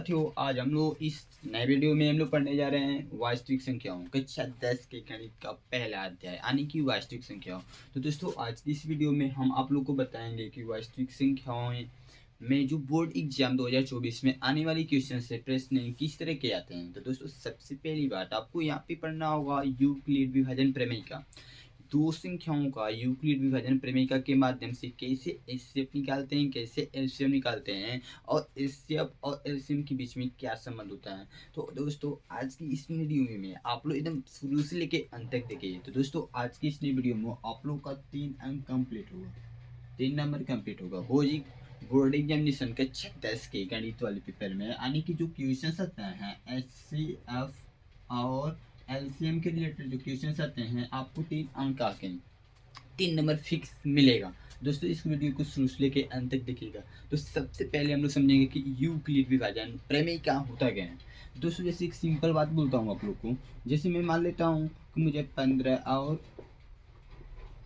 साथियों, आज हम लोग इस नए वीडियो में हम लोग पढ़ने जा रहे हैं वास्तविक संख्याओं कक्षा 10 के गणित का पहला अध्याय यानी कि वास्तविक संख्याओं। तो दोस्तों, आज की इस वीडियो में हम आप लोग को बताएंगे कि वास्तविक संख्याओं में जो बोर्ड एग्जाम 2024 में आने वाली क्वेश्चन से प्रश्न किस तरह के आते हैं। तो दोस्तों, सबसे पहली बात आपको यहाँ पे पढ़ना होगा यूक्लिड विभाजन प्रमेय का। दो संख्याओं का यूक्लिड विभाजन प्रमेय के माध्यम से कैसे एचसीएफ निकालते हैं, कैसे एलसीएम निकालते हैं और एचसीएफ और एलसीएम के बीच में क्या संबंध होता है। तो दोस्तों, आज की इस वीडियो में आप लोग एकदम शुरू से लेके अंत तक देखिए। तो दोस्तों, आज की इस वीडियो में आप लोग का 3 अंक कंप्लीट होगा, 3 नंबर कंप्लीट होगा बोर्ड एग्जामिनेशन कक्षा 10 के गणित वाले पेपर में, यानी कि जो क्वेश्चन आते हैं एचसीएफ और एलसीएम के रिलेटेड जो क्वेश्चन आते हैं आपको 3 अंक आके 3 नंबर फिक्स मिलेगा। दोस्तों, इस वीडियो को शुरू से लेके अंत तक देखिएगा। तो सबसे पहले हम लोग समझेंगे कि यूक्लिड विभाजन प्रमेय क्या होता क्या है। दोस्तों, जैसे एक सिंपल बात बोलता हूँ आप लोग को, जैसे मैं मान लेता हूँ कि मुझे 15 और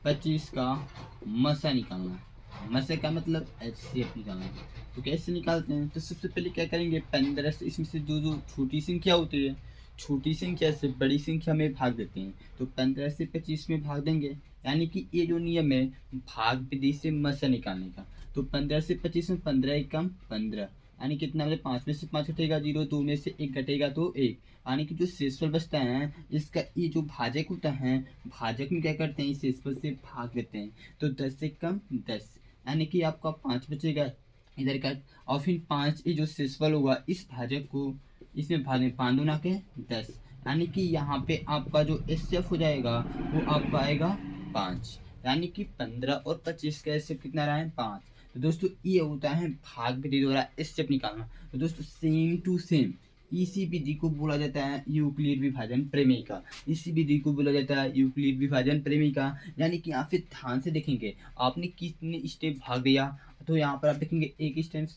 25 का मसा निकालना है। मसा का मतलब एचसीएफ निकालना है। तो कैसे निकालते हैं? तो सबसे पहले क्या करेंगे, 15 से इसमें से जो छोटी संख्या होती है, छोटी संख्या से बड़ी संख्या में भाग देते हैं। तो 15 से 25 में भाग देंगे, यानी कि ये जो नियम है भाग विधि से मसा निकालने का। तो 15 से 25 में 15 एक कम 15, यानी कितना मतलब 5 में से 5 घटेगा 0, 2 में से 1 घटेगा तो 1, यानी कि जो शेषफल बचता है इसका ये जो भाजक होता है, भाजक में क्या करते हैं, इस शेषफल से भाग देते हैं। तो 10 से कम 10, यानी कि आपका 5 बचेगा इधर का, और फिर 5 ये जो शेषफल होगा इस भाजक को इसमें भाग में 5 दूना के 10, यानी कि यहाँ पे आपका जो एचसीएफ हो जाएगा वो आपका आएगा 5, यानी कि 15 और 25 का एचसीएफ कितना रहा है 5। तो दोस्तों, ये होता है भाग विधि द्वारा एचसीएफ निकालना। तो दोस्तों, सेम टू सेम इसी विधि को बोला जाता है यूक्लिड विभाजन प्रमेय का। इसी विधि को बोला जाता है यूक्लिड विभाजन प्रमेय का, यानी कि यहाँ पे ध्यान से देखेंगे आपने कितने स्टेप भाग दिया। तो यहाँ पर आप देखेंगे एक स्टेप,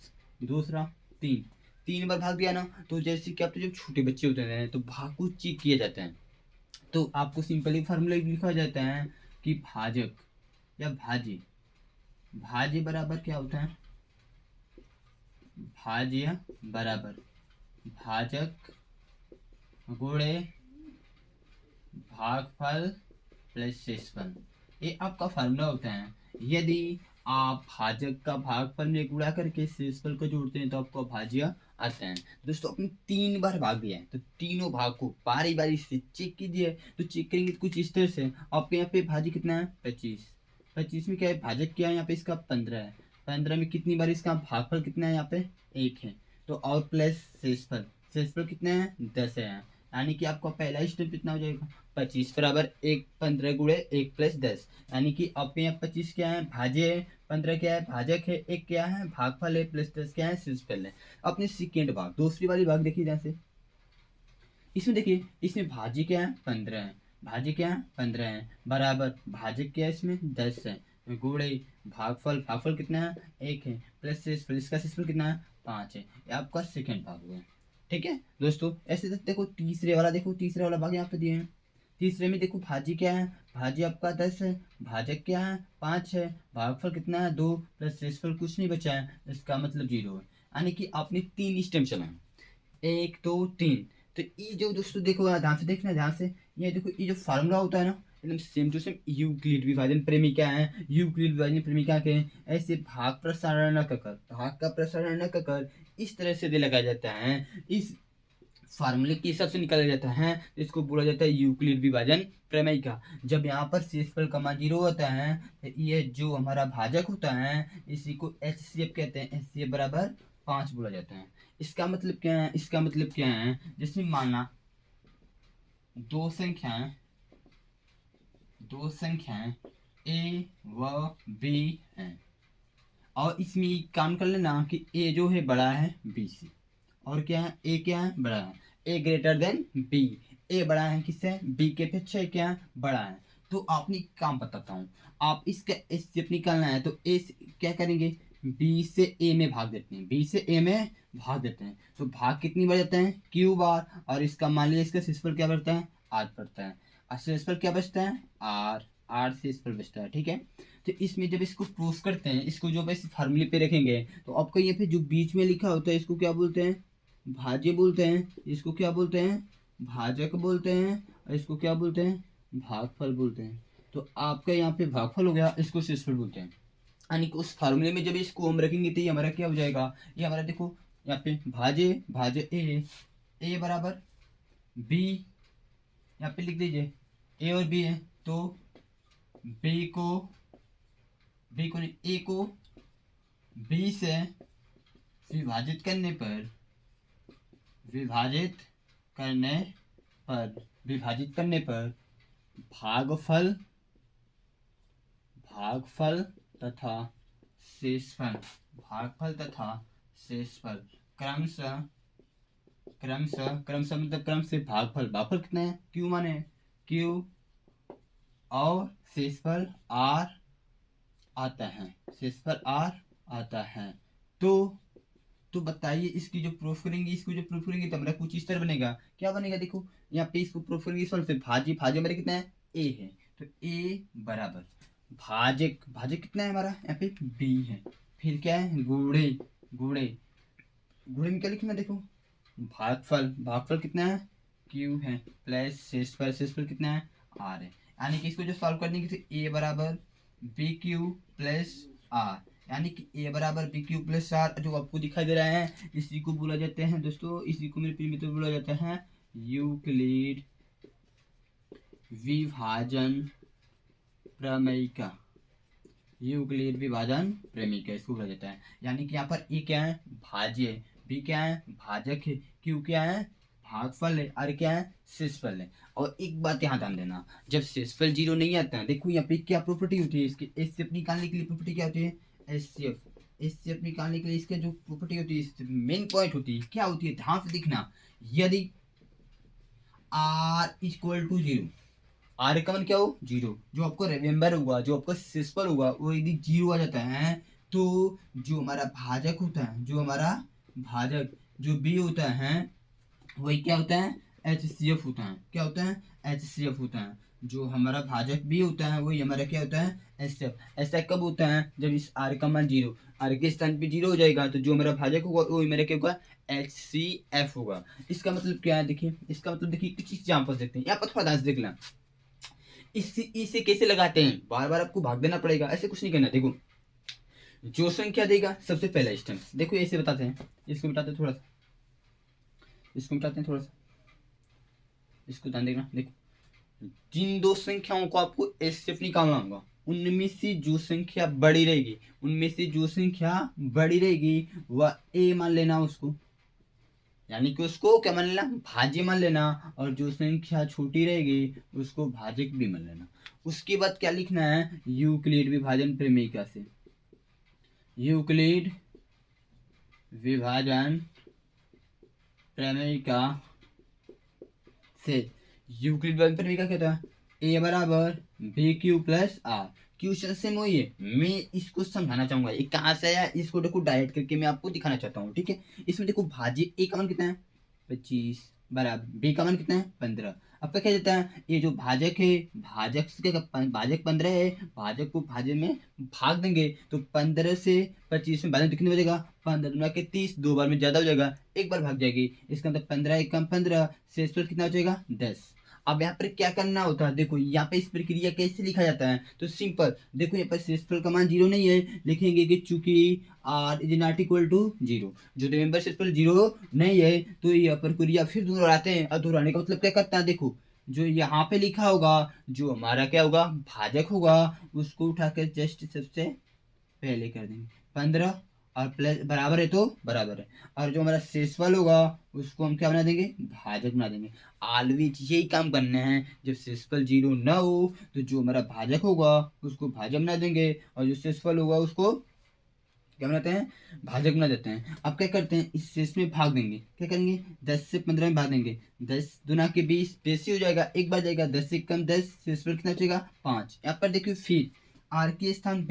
दूसरा, 3 बार भाग दिया ना। तो जैसे कि आप तो जब छोटे बच्चे होते हैं तो भाग को चेक किया जाता है। तो आपको सिंपली फार्मूला लिखा जाता है कि भाजक या भाज्य, भाज्य बराबर क्या होता है, भाज्य बराबर भाजक गुणे भागफल प्लस शेषफल। ये आपका फार्मूला होता है। यदि आप भाजक का भागफल में गुणा करके शेषफल को जोड़ते हैं तो आपको भाज्य आता है। दोस्तों, आपने 3 बार भाग दिया है तो तीनों भाग को बारी बारी से चेक कीजिए। तो चेक करेंगे कुछ इस तरह से, आपके यहाँ पे भाज्य कितना है 25, 25 में क्या है भाजक क्या है यहाँ पे इसका 15 है, 15 में कितनी बार इसका भागफल कितना है यहाँ पे 1 है। तो और प्लस शेषफल, शेषफल कितना है 10 है, यानी कि आपका पहला स्टेप कितना हो जाएगा 25 बराबर 1, 15 गुणे 1 प्लस 10, यानी कि आपके यहाँ 25 क्या है भाज्य है, 15 क्या है भाजक है, 1 क्या है भागफल है, प्लस 10 क्या है शेषफल है। अपने सेकेंड भाग दूसरी वाली भाग देखिए, जैसे इसमें देखिए इसमें भाज्य क्या है 15 है, भाज्य क्या है 15 है, बराबर भाजक क्या है इसमें 10 है, गुणे भागफल, भागफल कितना है 1 है, प्लस शेषफल, इसका शेषफल कितना है 5 है। ये आपका सेकेंड भाग हुआ। ठीक है दोस्तों, ऐसे देखो तीसरे वाला, देखो तीसरे वाला भाग यहाँ पे दिए हैं। तीसरे में देखो भाजी क्या है, भाजी आपका 10 है, भाजक क्या है 5 है, भागफल कितना है 2, प्लस शेषफल कुछ नहीं बचा है, इसका मतलब 0 है। यानी कि आपने 3 स्टेप चलाए, 1 2 3। तो ये जो दोस्तों देखो ध्यान से देखना, ध्यान से, ये देखो ये जो फार्मूला होता है ना एकदम सेम टू सेम यूक्लिड विभाजन प्रेमिका है। यूक्लिड विभाजन प्रेमिका के ऐसे भाग प्रसारण न कर, भाग का प्रसारण न कर इस तरह से दे लगाया जाता है, इस फार्मूले के हिसाब से निकाला जाता है। इसको बोला जाता है यूक्लिड विभाजन प्रमेय का। जब यहाँ पर शेषफल का मान 0 होता है तो ये जो हमारा भाजक होता है इसी को एचसीएफ कहते हैं, एचसीएफ बराबर 5 बोला जाता है। इसका मतलब क्या है, इसका मतलब क्या है, जैसे माना दो संख्याएं ए व बी हैं, और इसमें काम कर लेना कि ए जो है बड़ा है बी से, और क्या है ए क्या है बड़ा है, ए ग्रेटर देन बी, ए बड़ा है किससे बी के अपेक्षा क्या है बड़ा है। तो आपने एक काम बताता हूँ, आप इसका एचसीएफ निकालना है तो ए क्या करेंगे, बी से ए में भाग देते हैं, बी से ए में भाग देते हैं। तो भाग कितनी बार जाते हैं क्यू बार, और इसका मान लिया इसका शेषफल क्या बढ़ता है आर पड़ता है, और शेषफल क्या बचता है आर, आर शेषफल बचता है। ठीक है, तो इसमें जब इसको प्रूफ करते हैं, इसको जो बस फार्मूले पे रखेंगे तो आपको ये पे जो बीच में लिखा होता है इसको क्या बोलते हैं, भाज्य बोलते हैं, इसको क्या बोलते हैं, भाजक बोलते हैं, और इसको क्या बोलते हैं, भागफल बोलते हैं। तो आपका यहाँ पे भागफल हो गया, इसको शेषफल बोलते हैं। यानी कि उस फार्मूले में जब इसको हम रखेंगे तो ये हमारा क्या हो जाएगा, ये हमारा देखो यहाँ पे भाजे भाजे ए बराबर बी, यहाँ पे लिख दीजिए ए और बी है, तो बी को नहीं, ए को बी से विभाजित करने पर भागफल तथा शेषफल क्रमशः मतलब क्रम से भागफल कितना है, क्यू माने क्यू, और शेषफल आर आता है। तो बताइए इसकी जो प्रूफ करेंगे, तो हमारा कुछ इस तरह बनेगा। क्या बनेगा, देखो यहाँ पे इसको प्रूफ करेंगे इस वाले से, भाज्य हमारे कितना है, ए है, तो ए बराबर भाजक कितना है हमारा, यहाँ पे बी है, फिर क्या है, गुणे में क्या लिखना, देखो भागफल कितना है, क्यू है, प्लस शेषफल कितना है, आर है। यानी कि इसको जो सॉल्व करने की, ए बराबर बी क्यू प्लस आर, यानी कि ए बराबर बी क्यू प्लस आर जो आपको दिखाई दे रहा है, इसी को बोला जाते हैं दोस्तों, इसी को मेरे प्रिय मित्रों बोला जाता है यूक्लिड विभाजन प्रमेयिका। इसको बोला जाता है। यानी कि यहाँ पर ए क्या है, भाज्य, बी क्या है, भाजक है, क्यू क्या है, भागफल है, और क्या है, शेषफल है। और एक बात यहाँ ध्यान देना, जब शेषफल 0 नहीं आता है, देखो यहाँ पे क्या प्रॉपर्टी होती है इसकी, एचसीएफ निकालने के लिए प्रॉपर्टी क्या होती है, एचसीएफ निकालने के लिए इसका जो प्रॉपर्टी होती है, मेन पॉइंट होती है, क्या होती है, ध्यान से दिखना, यदि आर इक्वल टू 0, आर का मान क्या हो, 0, जो आपको रिमेम्बर होगा, जो आपका शेषफल होगा वो यदि 0 आ जाता है, तो जो हमारा भाजक होता है, जो बी होता है, वही क्या होता है, HCF होता है। क्या होता है, HCF होता है। जो हमारा भाजक भी होता है वही हमारा क्या होता है, HCF। ऐसा कब होता है, जब इस आर का मान 0, आर के स्थान पे 0 हो जाएगा, तो जो हमारा भाजक होगा वो मेरा क्या होगा, HCF होगा। इसका मतलब क्या है, देखिए इसका मतलब देखिए कुछ एग्जांपल देखते हैं, यहाँ पर थोड़ा ध्यान से देख लें, इसे कैसे लगाते हैं, बार बार आपको भाग देना पड़ेगा, ऐसे कुछ नहीं करना। देखो जो संख्या देगा सबसे पहला स्टेप, देखो ऐसे बताते हैं, इसको बताते हैं थोड़ा सा, इसको ध्यान देना। देखो जिन दो संख्याओं को आपको एचसीएफ निकालना होगा, उनमें से जो संख्या बड़ी रहेगी वह ए मान लेना उसको, यानी कि उसको क्या मान लेना, भाज्य मान लेना, और जो संख्या छोटी रहेगी उसको भाजक भी मान लेना। उसके बाद क्या लिखना है, यूक्लिड विभाजन प्रमेयिका से, यूक्लिड विभाजन प्रमेयिका क्या कहता है, ए बराबर b q plus r. Question से मैं इसको समझाना चाहूंगा, ये कहाँ से आया, इसको देखो डायरेक्ट करके मैं आपको दिखाना चाहता हूँ, ठीक है। इसमें देखो भाज्य ए का मान कितना है, 25 बराबर बी का मान कितना है, 15। अब क्या जाता है, ये जो भाजक है, भाजक 15 है, भाजक को भाज्य में भाग देंगे तो 15 से 25 में भाजक कितने बचेगा, 15 के 30, 2 बार में ज्यादा हो जाएगा, एक बार भाग जाएगी, इसका मतलब 15 एक कम 15, शेषफल कितना हो जाएगा, 10। अब यहाँ पर क्या करना होता है, देखो यहाँ पे इस प्रक्रिया कैसे लिखा जाता है, तो सिंपल देखो, यहाँ पर शेषफल का मान 0 नहीं है, लिखेंगे कि चूंकि r is not equal to 0, जो रिमेंबर शेषफल 0 नहीं है, तो ये प्रक्रिया फिर दोहराते हैं। और दोहराने का मतलब क्या करता है, देखो जो यहाँ पे लिखा होगा, जो हमारा क्या होगा, भाजक होगा, उसको उठाकर जस्ट सबसे पहले कर देंगे 15, और प्लस बराबर है तो बराबर है, और जो हमारा शेषफल होगा उसको हम क्या बना देंगे, भाजक बना देंगे। ऑलवेज यही काम करना है, जब शेषफल 0 ना हो तो जो हमारा भाजक होगा उसको भाजक बना देंगे, और जो शेषफल होगा उसको क्या बनाते हैं, भाजक बना देते हैं। अब क्या करते हैं, इस शेष में भाग देंगे, क्या करेंगे, 10 से 15 में भाग देंगे, 10 दूना के 20, 20 हो जाएगा, एक बार जाएगा, 10 से कम 10, शेषफल कितना बचेगा, 5। यहाँ पर देखिए फिर आर के स्थान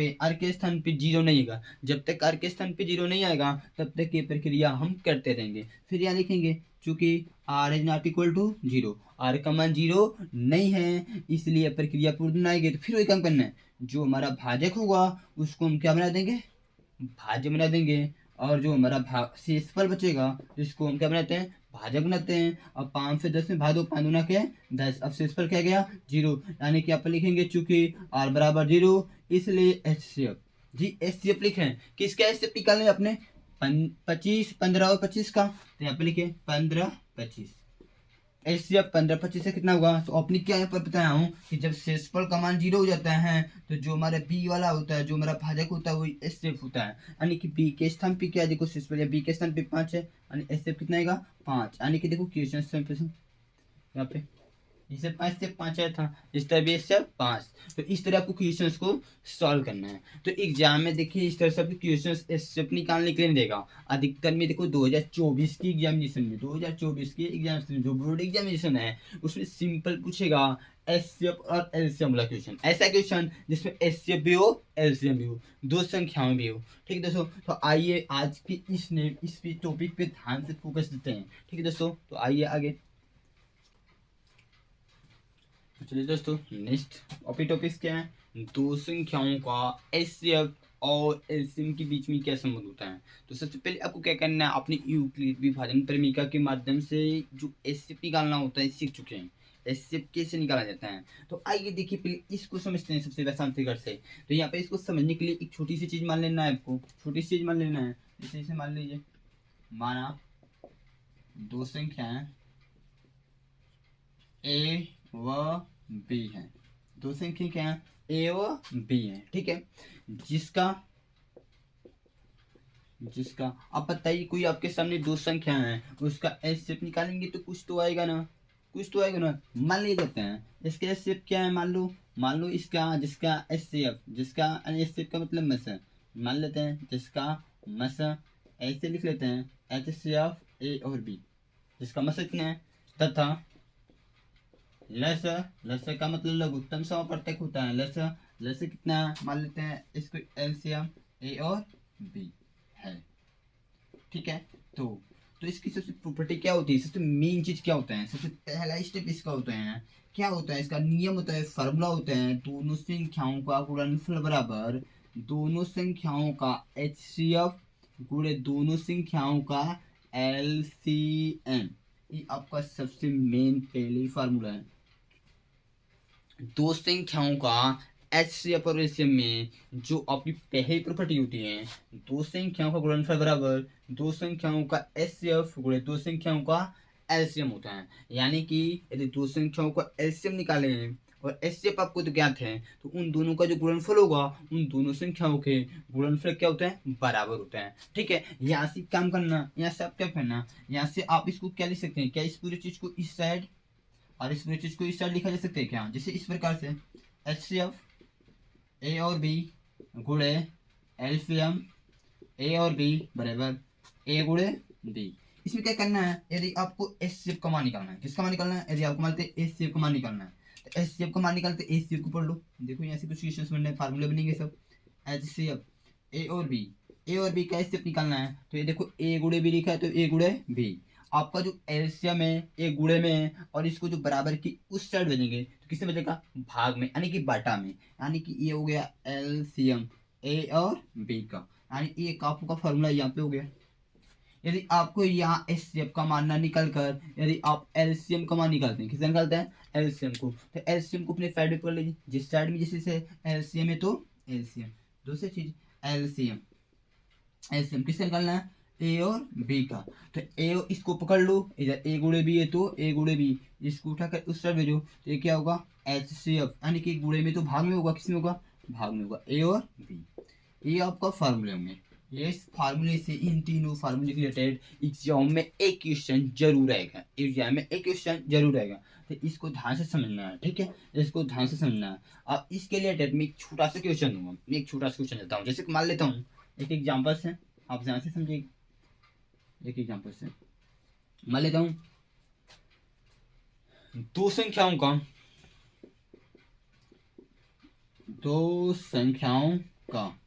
पे 0 नहीं आएगा, जब तक आर के स्थान पे 0 नहीं आएगा तब तक ये प्रक्रिया हम करते रहेंगे। फिर यहाँ लिखेंगे चूंकि r is not equal to 0, r का मान 0 नहीं है, इसलिए प्रक्रिया पूर्ण आएगी। तो फिर वही काम करना है, जो हमारा भाजक होगा उसको हम क्या बना देंगे, भाज्य बना देंगे, और जो हमारा भाग शेषफल बचेगा इसको हम क्या बनाते हैं, भाजक बनाते हैं। अब 5 से 10 में भाग दो, 5 दूना क्या है 10। अब शेषफल क्या गया 0, यानी कि आप लिखेंगे चूंकि r बराबर 0 इसलिए HCF। जी HCF लिखें, किसका HCF निकालने अपने 25, 15 और 25 का, तो यहाँ पे लिखे 15 25। HCF 15 25 से कितना होगा, तो अपनी क्या यहाँ पर बताया हूँ कि जब शेषफल का मान 0 हो जाता है तो जो हमारा बी वाला होता है, जो हमारा भाजक होता है वही HCF होता है। यानी कि बी के स्थान पे क्या है, देखो शेषफल या बी के स्थान पे 5 है, यानी HCF कितना आएगा 5। यानी कि देखो क्वेश्चन यहाँ पे इसे 5 से 5 आया था, इस तरह भी इससे 5। तो इस तरह आपको क्वेश्चंस को सॉल्व करना है। तो एग्जाम में देखिए इस तरह से आपको क्वेश्चंस स्टेप निकालने के लिए नहीं देगा। अधिकतर में देखो 2024 की एग्जामिनेशन में, 2024 की एग्जामिनेशन जो बोर्ड एग्जामिनेशन है उसमें सिंपल पूछेगा एचसीएफ और एलसीएम वाला क्वेश्चन। ऐसा क्वेश्चन जिसमें एचसीएफ भी हो एलसीएम भी हो, दो संख्याओं भी हो। ठीक है दोस्तों, तो आइए आज के इस टॉपिक पे ध्यान से फोकस देते हैं। ठीक है दोस्तों, तो आइए आगे चलिए दोस्तों। नेक्स्ट टॉपिक क्या है, दो संख्याओं का एचसीएफ और एलसीएम के बीच में क्या संबंध होता है। तो सबसे पहले आपको क्या करना है, अपनी यूक्लिड विभाजन प्रमेय के माध्यम से जो एचसीएफ निकालना होता है सीख चुके हैं। एचसीएफ कैसे निकाला जाता है, तो आइए देखिए पहले इसको समझते हैं सबसे आसान तरीके से। तो यहाँ पे इसको समझने के लिए एक छोटी सी चीज मान लेना है, आपको छोटी सी चीज मान लेना है। जैसे मान लीजिए, माना दो संख्याएं ए व बी है, दो संख्या क्या है ए व बी है। ठीक है, जिसका जिसका अब बताइए कोई आपके सामने दो संख्या है उसका एचसीएफ निकालेंगे तो कुछ तो आएगा ना, कुछ तो आएगा ना। मान ले जाते हैं इसका एचसीएफ क्या है, मान लो इसका जिसका एचसीएफ, जिसका एचसीएफ का मतलब मस है, मान लेते हैं जिसका मस ऐसे लिख लेते हैं एचसीएफ ए और बी, जिसका मस कितना है, तथा लस, लस का मतलब लघुत्तम समापवर्तक होता है। लस लस कितना मान लेते हैं इसको एलसीएम ए और बी है। ठीक है, तो इसकी सबसे प्रॉपर्टी क्या होती है, सबसे मेन चीज क्या होता है, सबसे पहला स्टेप इसका होता है क्या होता है, इसका नियम होता है, फार्मूला होता है, दोनों संख्याओं का गुणनफल बराबर दोनों संख्याओं का एचसीएफ गुणे दोनों संख्याओं का एलसीएम। ये आपका सबसे मेन पहले फार्मूला है। दो संख्याओं का एचसीएफ और एलसीएम में जो आपकी पहली प्रॉपर्टी होती है, दो संख्याओं का गुणनफल बराबर दो संख्याओं का एचसीएफ गुणे दो संख्याओं का एलसीएम होता है। यानी कि यदि दो संख्याओं का एलसीएम निकाले हैं और एचसीएफ आपको तो ज्ञात है, तो उन दोनों का जो गुणनफल होगा उन दोनों संख्याओं के गुणनफल क्या होता है, बराबर होता है। ठीक है, यहाँ से काम करना, यहाँ से आप क्या करना, यहाँ से आप इसको क्या लिख सकते हैं, क्या इस पूरी चीज को इस साइड और इस पूरी चीज को इस साइड लिखा जा सकता है क्या, जैसे इस प्रकार से एचसीएफ ए और बी गुणे एलसीएम ए और बी बराबर ए गुणे बी। इसमें क्या करना है, यदि आपको एचसीएफ का मान निकालना है, किसका मान निकालना है, यदि आपको मानते हैं एचसीएफ का मान निकालना है तो एचसीएफ का मान निकालते एचसीएफ को पढ़ लो। देखो यहाँ से कुछ क्वेश्चंस बनने फार्मूले बनेंगे सब। एचसीएफ ए और बी का एचसीएफ निकालना है, तो ये देखो ए गुणे बी लिखा है तो ए गुणे बी। आपका जो एलसीएम है ए गुणे में है और इसको जो बराबर की उस साइड बनेंगे तो किससे बचेगा, भाग में, यानी कि बाटा में। यानी कि ये हो गया एलसीएम ए और बी का, यानी ए का आपका फॉर्मूला यहाँ पे हो गया। यदि आपको यहाँ एचसीएफ का मानना निकल कर यदि आप एलसीएम का मान निकालते हैं, किसे निकालते हैं एलसीएम को, तो एलसीएम को अपने साइड में पढ़ लीजिए, जिस साइड में जैसे एलसीएम है तो एलसीएम। दूसरी चीज एलसीएम, एलसीएम किससे निकालना है ए और बी का, तो ए इसको पकड़ लो, इधर ए गुणे बी है तो ए गुणे बी, इसको उठाकर उस साइड भेजो तो ये क्या होगा एचसीएफ, यानी कि गुणे में तो भाग में होगा, किस में होगा भाग में होगा, ए और बी। ये आपका फार्मूले होंगे। ये इस फार्मूले से इन तीनों फार्मूले के रिलेटेड एग्जाम में एक क्वेश्चन जरूर आएगा, एग्जाम में एक क्वेश्चन जरूर आएगा। तो इसको ध्यान से समझना है, ठीक है, इसको ध्यान से समझना है। अब इसके रिलेटेड मैं एक छोटा सा क्वेश्चन दूंगा, मैं एक छोटा सा क्वेश्चन देता हूँ। जैसे मान लेता हूँ एक एग्जाम्पल से, आप ध्यान से समझिए। एक एग्जाम्पल से मान लेता हूँ दो संख्याओं का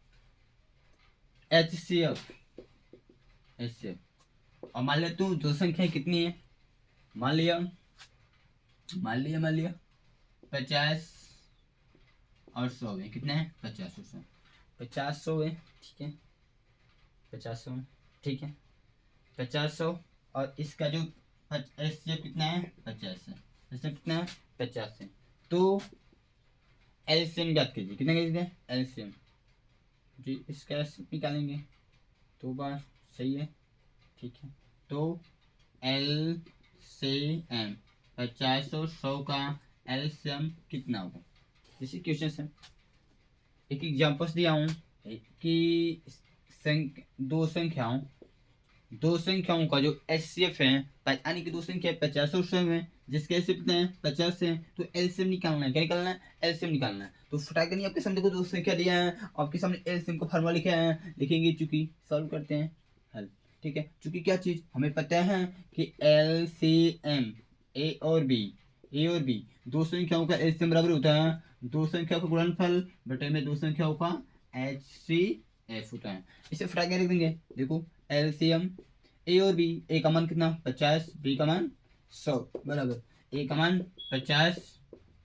एचसीएफ और मान लेता हूँ दो संख्याएं कितनी है, मान लिया 50 और 100 है। कितना है 50 और 100, 50 100 है, ठीक है 50 100 है। ठीक है 50 100, और इसका जो एचसीएफ कितना है 50 है, इसमें कितना है 50 है। तो एलसीएम याद कीजिए, कितना कीजिए एलसीएम जी, इसका एलसीएम निकालेंगे। तो बार सही है ठीक है। तो एलसीएम 50 और 100 का एलसीएम कितना होगा। जैसे क्वेश्चन है, एक एग्जाम्पल्स दिया हूँ कि दो संख्याओं का जो एचसीएफ है, यानी कि दो संख्या 50 और 100 है, जिसके एचसीएफ कितने हैं 50 है, तो एलसीएम निकालना है। क्या निकालना है एलसीएम निकालना है। तो फटाक नहीं, आपके सामने को दो संख्या दिया है, आपके सामने एलसीएम का फॉर्मूला लिखा है, लिखेंगे चूंकि सॉल्व करते हैं हल। ठीक है, चूंकि क्या चीज हमें पता है कि एलसीएम ए और बी दो संख्याओं का एलसीएम बराबर होता है दो संख्याओं का गुणनफल बटे में दो संख्याओं का एचसीएफ होता है। इसे फटाक लिख देंगे। देखो एलसीएम ए और बी, ए का मान कितना 50, बी का मान 100 बराबर ए का मान 50,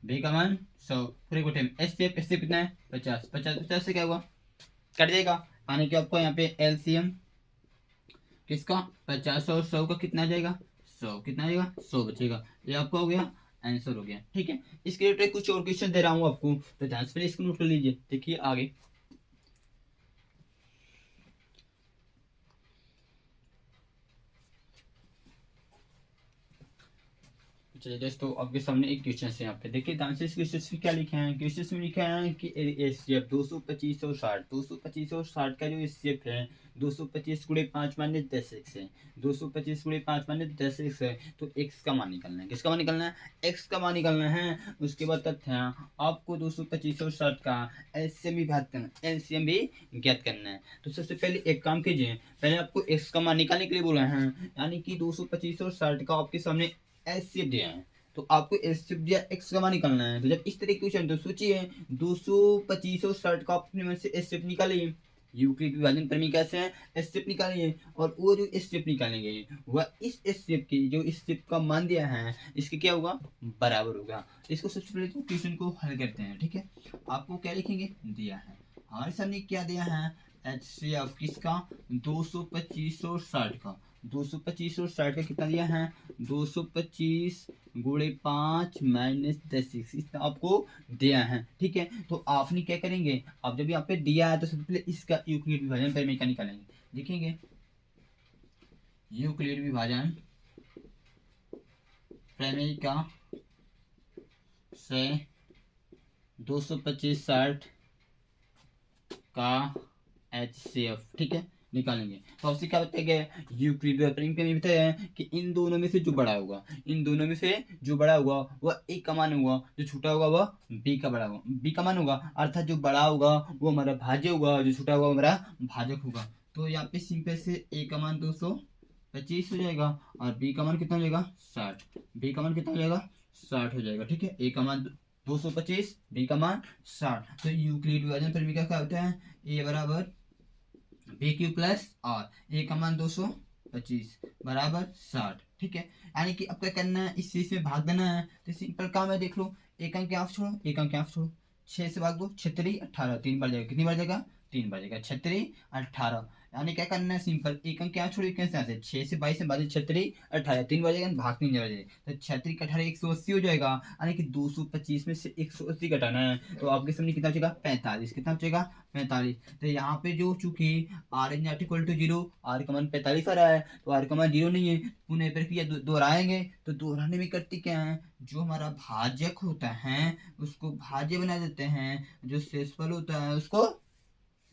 बी का मान 100 पूरे को टाइम एचसीएफ कितना है 50 50 50 से क्या हुआ कट जाएगा, यानी कि आपको यहाँ पे एलसीएम किसका 50 और 100 का कितना आ जाएगा 100, कितना आ जाएगा 100 बचेगा। ये आपका हो गया आंसर हो गया। ठीक है, इसके रिलेटेड कुछ और क्वेश्चन दे रहा हूँ आपको, तो ध्यान से इसको नोट कर लीजिए। देखिए आगे चलिए दोस्तों, आपके सामने एक क्वेश्चन है यहाँ पे। देखिए ध्यान से इस क्वेश्चन में क्या लिखा है। क्वेश्चन में लिखा है कि एचसीएफ 225 और 60, 225 और 60 का जो एचसीएफ है 225 गुणे 5 माइनस 10 एक्स है, 225 गुणे 5 माइनस 10 एक्स है। तो एक्स का मान निकालना है। किसका मान निकालना है एक्स का मान निकालना है। उसके बाद तथ्य आपको 225 और 60 का एलसीएम भी ज्ञात करना, एलसीएम भी ज्ञात करना है। तो सबसे पहले एक काम कीजिए, पहले आपको एक्स का मान निकालने के लिए बोला है, यानी कि 225 और 60 का आपके सामने एचसीएफ दिया है, तो आपको एचसीएफ दिया एक्स का मान निकालना है। तो जब इस तरह की क्वेश्चन तो सोचिए 225 और 60 का अपने मन से एचसीएफ निकालिए, यूक्लिड विभाजन प्रमेय कैसे है एचसीएफ निकालिए, और वो जो एचसीएफ निकालेंगे वह इस एचसीएफ की जो एचसीएफ का मान दिया है इसके क्या होगा बराबर होगा। इसको सबसे पहले तो क्वेश्चन को हल करते हैं। ठीक है, आपको क्या लिखेंगे दिया है हमारे सामने क्या दिया है एचसीएफ किसका 225 और 60 का, 225 और 60 का कितना दिया है 225 गुणे 5 माइनस 10 इतना आपको दिया है। ठीक है, तो आपने क्या करेंगे, अब जब यहाँ पे दिया है तो सबसे पहले इसका यूक्लिड विभाजन प्रमेय का निकालेंगे। देखेंगे यूक्लिड विभाजन प्रमेय का से 225 60 का एचसीएफ ठीक है निकालेंगे। तो आपसे क्या बताया यूक्लिड प्रमेय में बताया कि इन दोनों में से जो बड़ा होगा, इन दोनों में से जो बड़ा होगा वह ए का मान होगा, जो छोटा होगा वह बी का बड़ा होगा, बी का मान होगा, अर्थात जो बड़ा होगा वो हमारा भाज्य होगा, जो छोटा होगा हमारा भाजक होगा। तो यहाँ पे सिंपल से ए का मान 225 हो जाएगा और बी का मान कितना हो जाएगा 60, बी का मान कितना हो जाएगा 60 हो जाएगा। ठीक है, ए का मान 225, बी का मान 60। तो यूक्लिड विभाजन प्रमेय का क्या होता है ए बराबर बी क्यू प्लस और ए का मान 225 बराबर 60। ठीक है, यानी कि अब क्या करना है इस चीज में भाग देना है। तो सिंपल काम है, देख लो एक अंक आप छोड़ो, एक अंक आप छोड़ो, 6 से भाग दो 6 18 3 बार जाएगा, कितनी बार जाएगा 3 बार जाएगा 6 18, यानी क्या करना है सिंपल एक अंक क्या छोड़ो कैसे से 6 से 22 में बाजू 6 18 3 बार जाएगा भाग 3 बार जाएगा, तो 6 18 180 हो जाएगा, यानी कि 225 में से 180 घटाना है। तो आपके सामने कितना बचेगा 45, कितना बचेगा 45। तो यहाँ पे जो चूंकि r is not equal to 0, r का मान 45 आ रहा है, तो आर का मान 0 नहीं है, पुनः प्रक्रिया दोहराएंगे तो दोहराने में करते क्या है जो हमारा भाजक होता है उसको भाज्य बना देते हैं, जो शेषफल होता है उसको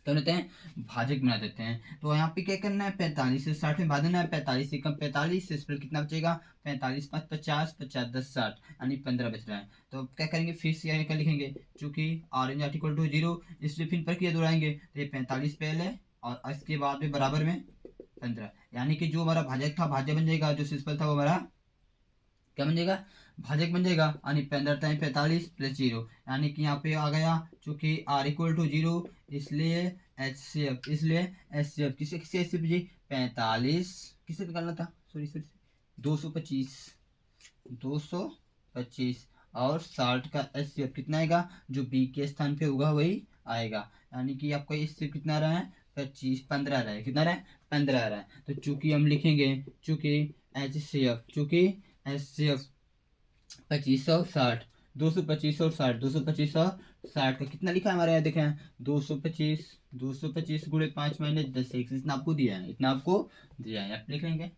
तो कहते हैं भाजक बना देते हैं। तो यहाँ पे क्या करना है 45 से 60 में भागना है, 45 से कम 45 से पर कितना बचेगा 45 5 50 50 10 60 यानी 15 बच रहा है। तो अब क्या करेंगे फिर से यहाँ क्या लिखेंगे चूंकि आर एन इक्वल टू 0 इसलिए फिर प्रक्रिया दोहराएंगे, तो ये 45 पहले और इसके बाद में बराबर में 15, यानी कि जो हमारा भाजक था भाज्य बन जाएगा, जो शेषफल था वो हमारा क्या बन जाएगा भाजक बन जाएगा, यानी 15 टाइम 45 प्लस 0, यानी कि यहाँ पे आ गया चूंकि आर इक्वल टू 0 इसलिए एचसीएफ, इसलिए एचसीएफ किसे किसे एचसीएफ जी 45 किसे निकालना था सॉरी सॉरी 225 225 और 60 का एचसीएफ कितना आएगा जो बी के स्थान पे होगा वही आएगा, यानी कि आपका एचसीएफ कितना आ रहा है 25 15 आ रहा है, कितना आ रहा है 15 आ रहा है। तो चूंकि हम लिखेंगे चूंकि HCF 2560 225 और 60 225 और 60 का कितना लिखा है हमारे यहाँ देखें 225 गुणे 5 माइनस 10 एक्स, इतना आपको दिया है, इतना आपको दिया है, आप लिख लेंगे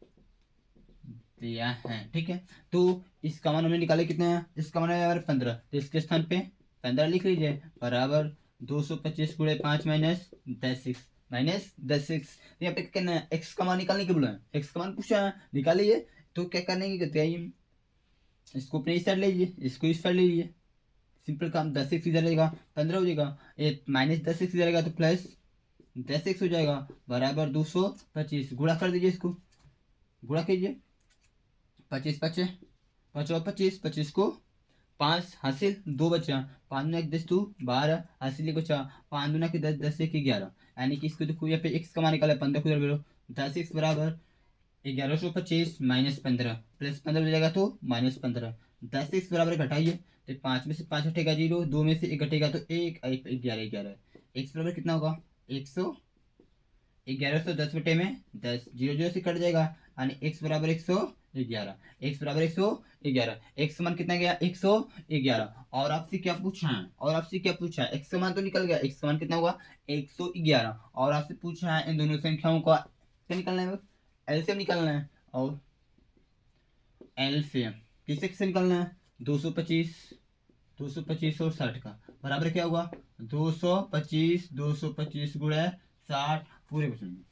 दिया है। ठीक है, तो इसका मान हमने निकाले कितना है, इसका मान है हमारे 15, तो इसके स्थान पे 15 लिख लीजिए बराबर 225 गुणे 5 माइनस 10 एक्स। यहाँ पे क्या करना है, एक्स का मान निकालने के बोला है, एक्स का मान पूछा है निकालिए। तो क्या करने की कहते हैं, इसको अपने इस साइड लीजिए, इसको इस साइड लीजिए, सिंपल काम। 10 एक्स इधर रहेगा 15 हो जाएगा, ये माइनस 10 एक्स इधर रहेगा तो प्लस 10 एक्स हो जाएगा बराबर 225। गुणा कर दीजिए, इसको गुणा कीजिए, 25 पचे 25 25 को 5 हासिल 2 बचा, 5 दूना 10 2 12 हासिल 1 बचा, 5 दूना के 10 10 1 11, यानी कि इसको देखो यहाँ पे एक्स का मान निकाला 15 को इधर बेरो 10 एक्स बराबर 1125 माइनस 15 प्लस 15 हो जाएगा तो माइनस 15। 10 एक्स बराबर घटाइए, तो 5 में से 5 हटेगा 0, 2 में से 1 घटेगा तो 1 11 एक्स बराबर कितना होगा 100 1110 बटे में 10 0 0 से कट जाएगा, यानी एक्स बराबर 111, एक्स बराबर 111, एक्स मान कितना गया 111। और आपसे क्या पूछा है, एक्स का मान तो निकल गया, एक्स का मान कितना हुआ 111, और आपसे पूछा है इन दोनों संख्याओं का क्या निकालना है, एलसीएम निकालना है। और एलसीएम किससे किससे निकालना है, 225 और 60 का बराबर क्या हुआ 225 गुणे 60 पूरे क्वेश्चन में।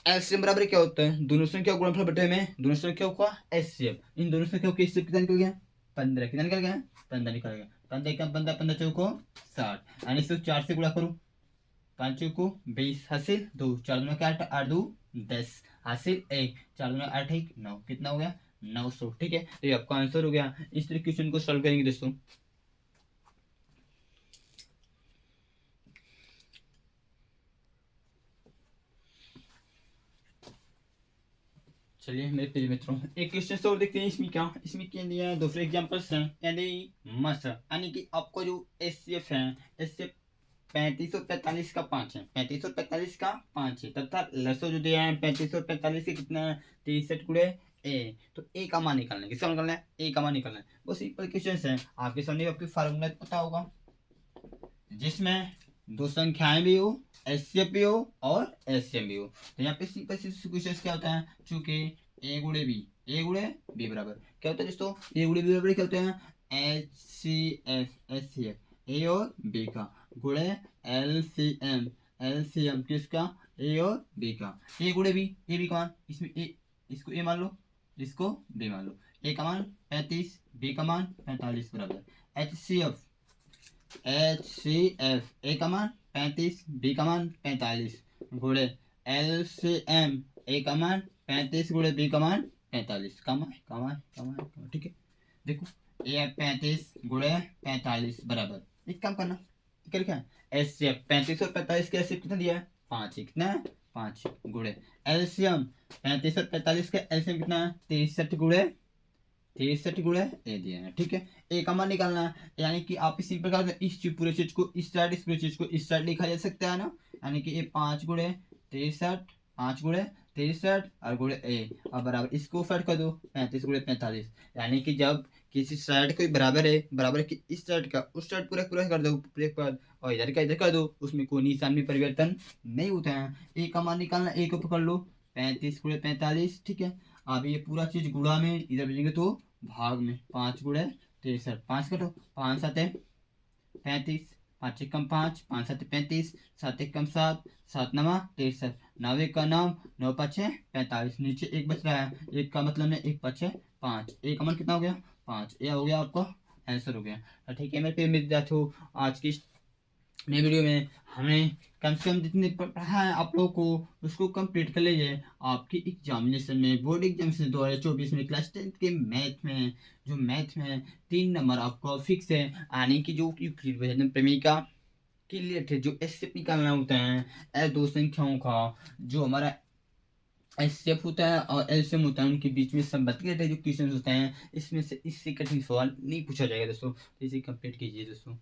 एलसीएम बराबर क्या होता है, दोनों संख्या गुणनफल बटे में दोनों संख्याओं का एचसीएफ। इन दोनों संख्याओं के एचसीएफ कितना निकल गया 15, कितना निकल गया 15 निकल गया, 15 का 15 15 चौको 60, यानी सिर्फ 4 से गुणा करो, 5 चौको 20 हासिल 2, 4 दूना का 8 8 2 10 हासिल 1, 4 दूना 8 1 9, कितना हो गया 900। ठीक है, तो ये आपका आंसर हो गया। इस तरह क्वेश्चन को सॉल्व करेंगे दोस्तों। चलिए मेरे प्रिय मित्रों, एक क्वेश्चन और देखते हैं। इसमें क्या दिया है, दूसरे एग्जांपल्स हैं, यानी कि आपको जो एचसीएफ है, एचसीएफ 3545 का 5 है, 3545 का 5 है, तथा लसो जो दिया है 3545 से कितना है 63 गुणे ए। तो ए का मान निकालना है, किसका मान निकालना है ए का मान निकालना है। वो सिंपल क्वेश्चन है, आपके सामने आपकी फार्मूला पता होगा, जिसमें दो संख्याएं भी हो, एचसीएफ भी हो और एचसीएम भी हो। तो यहाँ पे सिंपल क्वेश्चन क्या होता है, चूंकि ए गुणे बी बराबर क्या होता है दोस्तों, ए गुणे बी बराबर क्या होते हैं एचसीएफ ए और बी का गुणे एलसीएम किसका ए और बी का। ए गुणे बी, ए बी का मान, इसमें ए इसको ए मान लो, इसको बी मान लो। ए का मान 35, बी का मान 45 बराबर एचसीएफ ए का मान 35, बी का मान 45 गुणे एलसीएम ए का मान 35 गुणे बी का मान 45। कमा। ठीक है, देखो ए 35 गुणे 45 बराबर एक काम करना, क्या लिखा है एचसीएफ 35 और 45 के एचसीएफ कितना दिया है 5, कितना है 5 गुणे एलसीएम 35 और 45 का एलसीएम कितना है 63 गुणे ए दिया है। ठीक है, ए का मान निकालना है, यानी कि आप इसी प्रकार इस पूरे चीज को इस साइड, इस पूरे चीज को इस साइड लिखा जा सकता है ना, यानी कि ये 5 गुणे 63 और गुणे ए, और बराबर इसको साइड कर दो 35 गुणे 45, यानी कि जब किसी साइड कोई बराबर की इस साइड का उस साइड पूरा पूरा कर दो पूरे, और इधर का इधर कर दो, उसमें कोई निशान में परिवर्तन नहीं होता है। ए का मान निकालना, ए को पकड़ लो 35 गुणे 45। ठीक है, अब ये पूरा चीज गुणा में इधर भेजेंगे तो भाग में 5 गुणे 63, 5 कटो 5 7 35, 5 एकम 5, 5 7 35, 7 एकम 7, 7 9 63, 9 1 का 9, 9 5 45, नीचे एक बच रहा है, एक का मतलब नहीं, एक 5 5, एक का मान कितना हो गया 5, ये हो गया आपका आंसर हो गया। ठीक है मेरे प्रिय विद्यार्थियों, आज की नई वीडियो में हमने कम से कम जितने पढ़ा है आप लोगों को उसको कंप्लीट कर लीजिए। आपकी एग्जामिनेशन में, बोर्ड एग्जामिनेशन 2024 में क्लास 10 के मैथ में 3 नंबर आपको फिक्स है, यानी कि जो प्रेमिका के रिलेटेड जो एचसीएफ निकालना होता है दो संख्याओं का, जो हमारा एचसीएफ होता है और एलसीएम होता है, उनके बीच में संबंध के रिलेटेड जो क्वेश्चन होते हैं, इसमें से इससे कठिन सवाल नहीं पूछा जाएगा दोस्तों। तो इसे कंप्लीट कीजिए दोस्तों।